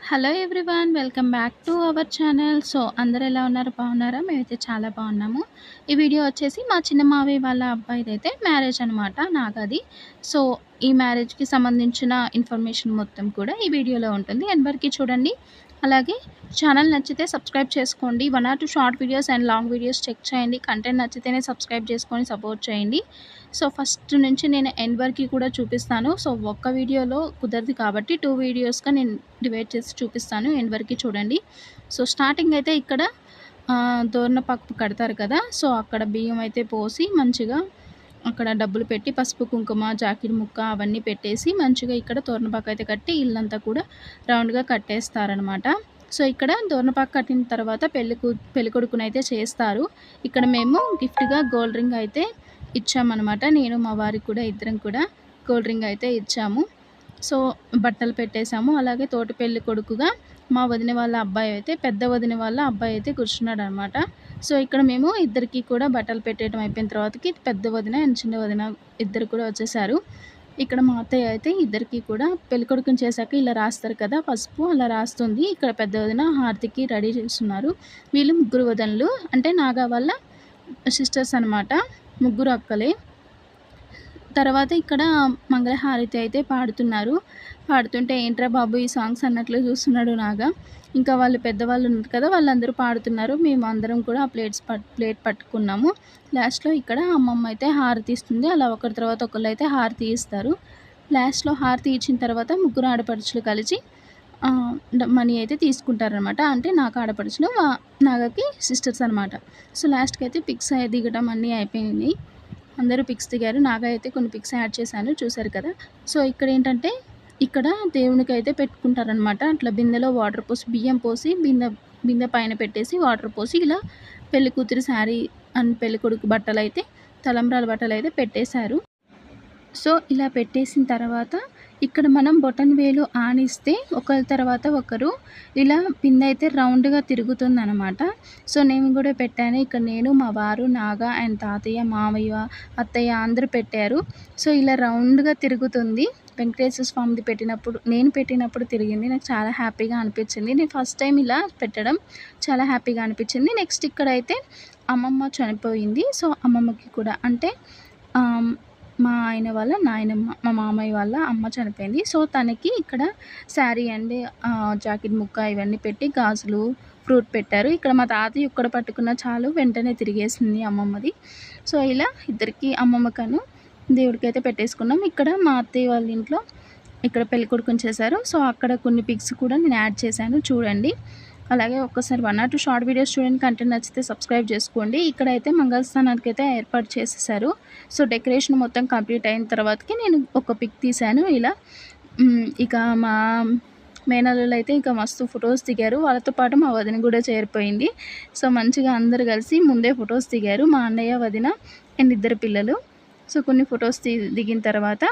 Hello everyone, welcome back to our channel. So అందరూ ఎలా ఉన్నారు? బాగున్నారా? మేమైతే చాలా బాగున్నాము. ఈ వీడియో వచ్చేసి మా చిన్న మావయ్య వాళ్ళ అబ్బాయిదైతే మ్యారేజ్ అనమాట, నాగది. సో ఈ మ్యారేజ్కి సంబంధించిన ఇన్ఫర్మేషన్ మొత్తం కూడా ఈ వీడియోలో ఉంటుంది. ఎండ్ చూడండి. అలాగే ఛానల్ నచ్చితే సబ్స్క్రైబ్ చేసుకోండి. 1 or 2 short videos and long videos check చేయండి. కంటెంట్ నచ్చితేనే సబ్స్క్రైబ్ చేసుకొని సపోర్ట్ చేయండి. సో ఫస్ట్ నుంచి నేను ఎండ్ వరకు కూడా చూపిస్తాను. సో ఒక్క వీడియోలో కుదరదు కాబట్టి 2 వీడియోస్గా నేను డివైడ్ చేసి చూపిస్తాను. ఎండ్ వరకు చూడండి. సో స్టార్టింగ్ అయితే ఇక్కడ తోరణపాకు కడతారు కదా, సో అక్కడ బియ్యం అయితే పోసి మంచిగా అక్కడ డబ్బులు పెట్టి పసుపు కుంకుమ జాకెట్ ముక్క అవన్నీ పెట్టేసి మంచిగా ఇక్కడ తోరణపాకు అయితే కట్టి ఇల్లంతా కూడా రౌండ్గా కట్టేస్తారనమాట. సో ఇక్కడ తోరణపాకు కట్టిన తర్వాత పెళ్ళికొడుకునైతే చేస్తారు. ఇక్కడ మేము గిఫ్ట్గా గోల్డ్ రింగ్ అయితే ఇచ్చామన్నమాట. నేను మా వారికి కూడా ఇద్దరం కూడా గోల్డ్ రింగ్ అయితే ఇచ్చాము. సో బట్టలు పెట్టేశాము. అలాగే తోటి పెళ్లి కొడుకుగా మా వదిన వాళ్ళ అబ్బాయి అయితే, పెద్ద వదిన వాళ్ళ అబ్బాయి అయితే కూర్చున్నాడు అనమాట. సో ఇక్కడ మేము ఇద్దరికి కూడా బట్టలు పెట్టేయడం అయిపోయిన తర్వాతకి పెద్ద వదిన అండ్ చిన్న వదిన ఇద్దరు కూడా వచ్చేసారు. ఇక్కడ మా అత్తయ్య అయితే ఇద్దరికి కూడా పెళ్ళికొడుకుని చేశాక ఇలా రాస్తారు కదా పసుపు, అలా రాస్తుంది. ఇక్కడ పెద్ద వదిన హారతికి రెడీ చేస్తున్నారు. వీళ్ళు ముగ్గురు వదనలు, అంటే నాగా వాళ్ళ సిస్టర్స్ అనమాట, ముగ్గురు అక్కలే. తర్వాత ఇక్కడ మంగళహారతి అయితే పాడుతున్నారు. పాడుతుంటే ఏంట్రా బాబు ఈ సాంగ్స్ అన్నట్లు చూస్తున్నాడు నాగా. ఇంకా వాళ్ళు పెద్దవాళ్ళు ఉన్నారు కదా, వాళ్ళందరూ పాడుతున్నారు. మేము అందరం కూడా ఆ ప్లేట్ పట్టుకున్నాము. లాస్ట్లో ఇక్కడ అమ్మమ్మ అయితే హారతి ఇస్తుంది. అలా ఒకరి తర్వాత ఒకళ్ళు అయితే హారతి ఇస్తారు. లాస్ట్లో హారతి ఇచ్చిన తర్వాత ముగ్గురు ఆడపడుచులు కలిసి మనీ అయితే తీసుకుంటారనమాట. అంటే నాకు ఆడపడుచులు, నాగకి సిస్టర్స్ అనమాట. సో లాస్ట్కి అయితే పిక్స్ దిగడం అన్నీ అయిపోయినాయి. అందరూ పిక్స్ దిగారు. నాగా అయితే కొన్ని పిక్స్ యాడ్ చేశాను, చూసారు కదా. సో ఇక్కడ ఏంటంటే ఇక్కడ దేవునికి అయితే పెట్టుకుంటారనమాట. అట్లా బిందెలో వాటర్ పోసి, బియ్యం పోసి బిందె పైన పెట్టేసి వాటర్ పోసి ఇలా పెళ్లి కూతురు శారీ అండ్ పెళ్లి కొడుకు బట్టలు అయితే, తలంబ్రాల బట్టలు అయితే పెట్టేశారు. సో ఇలా పెట్టేసిన తర్వాత ఇక్కడ మనం బొటన్ వేలు ఆనిస్తే ఒకరి తర్వాత ఒకరు ఇలా పిందె అయితే రౌండ్గా తిరుగుతుందనమాట. సో నేను కూడా పెట్టాను. ఇక్కడ నేను, మా వారు, నాగా అండ్ తాతయ్య, మామయ్య, అత్తయ్య అందరూ పెట్టారు. సో ఇలా రౌండ్గా తిరుగుతుంది. వెంకటేశ్వర స్వామిది నేను పెట్టినప్పుడు తిరిగింది. నాకు చాలా హ్యాపీగా అనిపించింది. నేను ఫస్ట్ టైం ఇలా పెట్టడం చాలా హ్యాపీగా అనిపించింది. నెక్స్ట్ ఇక్కడైతే అమ్మమ్మ చనిపోయింది. సో అమ్మమ్మకి కూడా, అంటే మా ఆయన వాళ్ళ నాయనమ్మ, మా మామయ్య వాళ్ళ అమ్మ చనిపోయింది. సో తనకి ఇక్కడ శారీ అండ్ జాకెట్ ముక్క ఇవన్నీ పెట్టి గాజులు, ఫ్రూట్ పెట్టారు. ఇక్కడ మా తాతయ్య ఒక్కడ పట్టుకున్న చాలు వెంటనే తిరిగేసింది అమ్మమ్మది. సో ఇలా ఇద్దరికి అమ్మమ్మకను దేవుడికైతే పెట్టేసుకున్నాం. ఇక్కడ మా అత్తయ్య వాళ్ళ ఇంట్లో ఇక్కడ పెళ్ళికొడుకుని చేశారు. సో అక్కడ కొన్ని పిక్స్ కూడా నేను యాడ్ చేశాను, చూడండి. అలాగే ఒక్కసారి 1 ఆర్ 2 షార్ట్ వీడియోస్ చూడండి. కంటెంట్ నచ్చితే సబ్స్క్రైబ్ చేసుకోండి. ఇక్కడైతే మంగళస్థానానికి అయితే ఏర్పాటు చేసేసారు. సో డెకరేషన్ మొత్తం కంప్లీట్ అయిన తర్వాతకి నేను ఒక పిక్ తీశాను ఇలా. ఇక మా మేనల్లులు అయితే ఇంకా మస్తు ఫొటోస్ దిగారు. వాళ్ళతో పాటు మా వదిన కూడా చేరిపోయింది. సో మంచిగా అందరు కలిసి ముందే ఫొటోస్ దిగారు, మా అన్నయ్య, వదిన అండ్ ఇద్దరు పిల్లలు. సో కొన్ని ఫొటోస్ దిగిన తర్వాత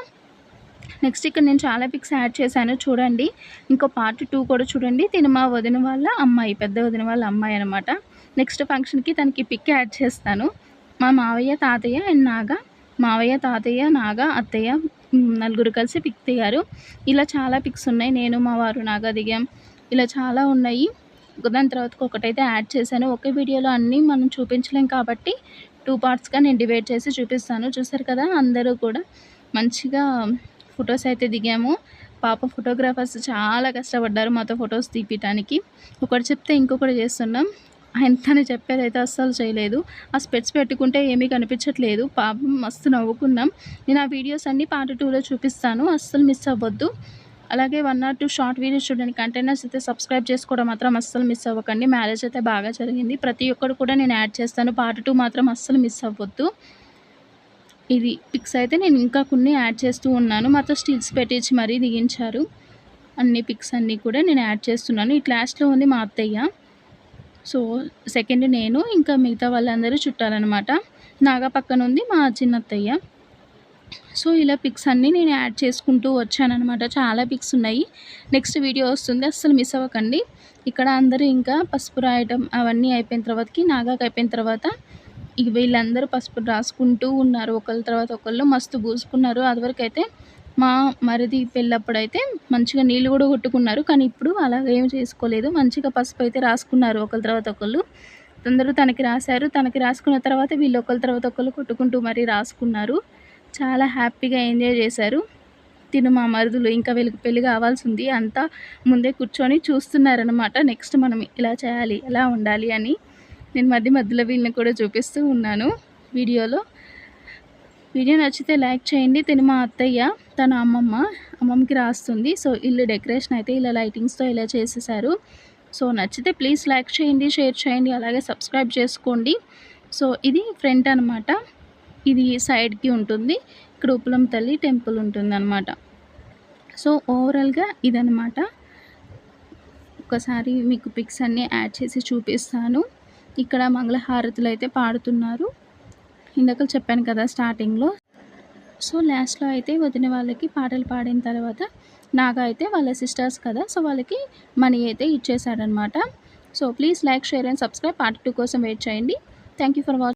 నెక్స్ట్ ఇక్కడ నేను చాలా పిక్స్ యాడ్ చేశాను, చూడండి. ఇంకో పార్ట్ 2 కూడా చూడండి. తిను మా వదిన వాళ్ళ అమ్మాయి, పెద్ద వదిన వాళ్ళ అమ్మాయి అనమాట. నెక్స్ట్ ఫంక్షన్కి తనకి పిక్ యాడ్ చేస్తాను. మా మావయ్య, తాతయ్య అండ్ నాగా, మావయ్య, తాతయ్య, నాగా, అత్తయ్య నలుగురు కలిసి పిక్ దిగారు. ఇలా చాలా పిక్స్ ఉన్నాయి. నేను, మా వారు, నాగా దిగాం. ఇలా చాలా ఉన్నాయి. దాని తర్వాత ఒకటైతే యాడ్ చేశాను. ఒకే వీడియోలో అన్నీ మనం చూపించలేం కాబట్టి 2 పార్ట్స్గా నేను డివైడ్ చేసి చూపిస్తాను. చూసారు కదా, అందరూ కూడా మంచిగా ఫొటోస్ అయితే దిగాము. పాపం ఫోటోగ్రాఫర్స్ చాలా కష్టపడ్డారు మాతో ఫొటోస్ తీపియటానికి. ఒకటి చెప్తే ఇంకొకటి చేస్తున్నాం. తను చెప్పేదైతే అస్సలు చేయలేదు. ఆ స్పెట్స్ పెట్టుకుంటే ఏమీ కనిపించట్లేదు. పాపం మస్తు నవ్వుకున్నాం. నేను ఆ వీడియోస్ అన్నీ పార్ట్ 2లో చూపిస్తాను, అస్సలు మిస్ అవ్వద్దు. అలాగే 1 ఆర్ 2 షార్ట్ వీడియోస్ చూడండి. కంటెంట్స్ అయితే సబ్స్క్రైబ్ చేసుకోవడం మాత్రం అస్సలు మిస్ అవ్వకండి. మ్యారేజ్ అయితే బాగా జరిగింది. ప్రతి ఒక్కరు కూడా నేను యాడ్ చేస్తాను. పార్ట్ 2 మాత్రం అస్సలు మిస్ అవ్వద్దు. ఇది పిక్స్ అయితే నేను ఇంకా కొన్ని యాడ్ చేస్తూ ఉన్నాను. మాతో స్టిల్స్ పెట్టించి మరీ దిగించారు. అన్ని పిక్స్ అన్నీ కూడా నేను యాడ్ చేస్తున్నాను. ఈ లాస్ట్లో ఉంది మా అత్తయ్య. సో సెకండ్ నేను, ఇంకా మిగతా వాళ్ళందరూ చుట్టాలన్నమాట. నాగా పక్కన ఉంది మా చిన్నత్తయ్య. సో ఇలా పిక్స్ అన్నీ నేను యాడ్ చేసుకుంటూ వచ్చానమాట. చాలా పిక్స్ ఉన్నాయి. నెక్స్ట్ వీడియో వస్తుంది, అస్సలు మిస్ అవ్వకండి. ఇక్కడ అందరూ ఇంకా పసుపు రాయటం అవన్నీ అయిపోయిన తర్వాతకి, నాగాకి అయిపోయిన తర్వాత వీళ్ళందరూ పసుపు రాసుకుంటూ ఉన్నారు. ఒకళ్ళ తర్వాత ఒకళ్ళు మస్తు పూసుకున్నారు. అదివరకు అయితే మా మరిది పెళ్ళప్పుడైతే మంచిగా నీళ్ళు కూడా కొట్టుకున్నారు. కానీ ఇప్పుడు అలాగేం చేసుకోలేదు. మంచిగా పసుపు అయితే రాసుకున్నారు ఒకళ్ళ తర్వాత ఒకళ్ళు. అందరూ తనకి రాశారు. తనకి రాసుకున్న తర్వాత వీళ్ళు ఒకళ్ళ తర్వాత ఒకళ్ళు కొట్టుకుంటూ మరీ రాసుకున్నారు. చాలా హ్యాపీగా ఎంజాయ్ చేశారు. తిను మా మరుదులు ఇంకా వీళ్ళకి పెళ్లి కావాల్సింది. అంతా ముందే కూర్చొని చూస్తున్నారనమాట. నెక్స్ట్ మనం ఇలా చేయాలి, ఎలా ఉండాలి అని. నేను మధ్యలో వీళ్ళని కూడా చూపిస్తూ ఉన్నాను వీడియోలో. వీడియో నచ్చితే లైక్ చేయండి. తిను మా అత్తయ్య, తను అమ్మమ్మకి రాస్తుంది. సో ఇల్లు డెకరేషన్ అయితే ఇలా లైటింగ్స్తో ఇలా చేసేసారు. సో నచ్చితే ప్లీజ్ లైక్ చేయండి, షేర్ చేయండి, అలాగే సబ్స్క్రైబ్ చేసుకోండి. సో ఇది ఫ్రంట్ అనమాట. ఇది సైడ్కి ఉంటుంది. ఇక్కడ ఉప్పులం తల్లి టెంపుల్ ఉంటుందన్నమాట. సో ఓవరాల్గా ఇదనమాట. ఒకసారి మీకు పిక్స్ అన్నీ యాడ్ చేసి చూపిస్తాను. ఇక్కడ మంగళహారతులు అయితే పాడుతున్నారు. ఇందాక చెప్పాను కదా స్టార్టింగ్లో. సో లాస్ట్లో అయితే వదిన వాళ్ళకి పాటలు పాడిన తర్వాత నాగా అయితే వాళ్ళ సిస్టర్స్ కదా, సో వాళ్ళకి మనీ అయితే ఇచ్చేసాడనమాట. So please like, share and subscribe. Part 2 కోసం వెయిట్ చేయండి. Thank you for watching.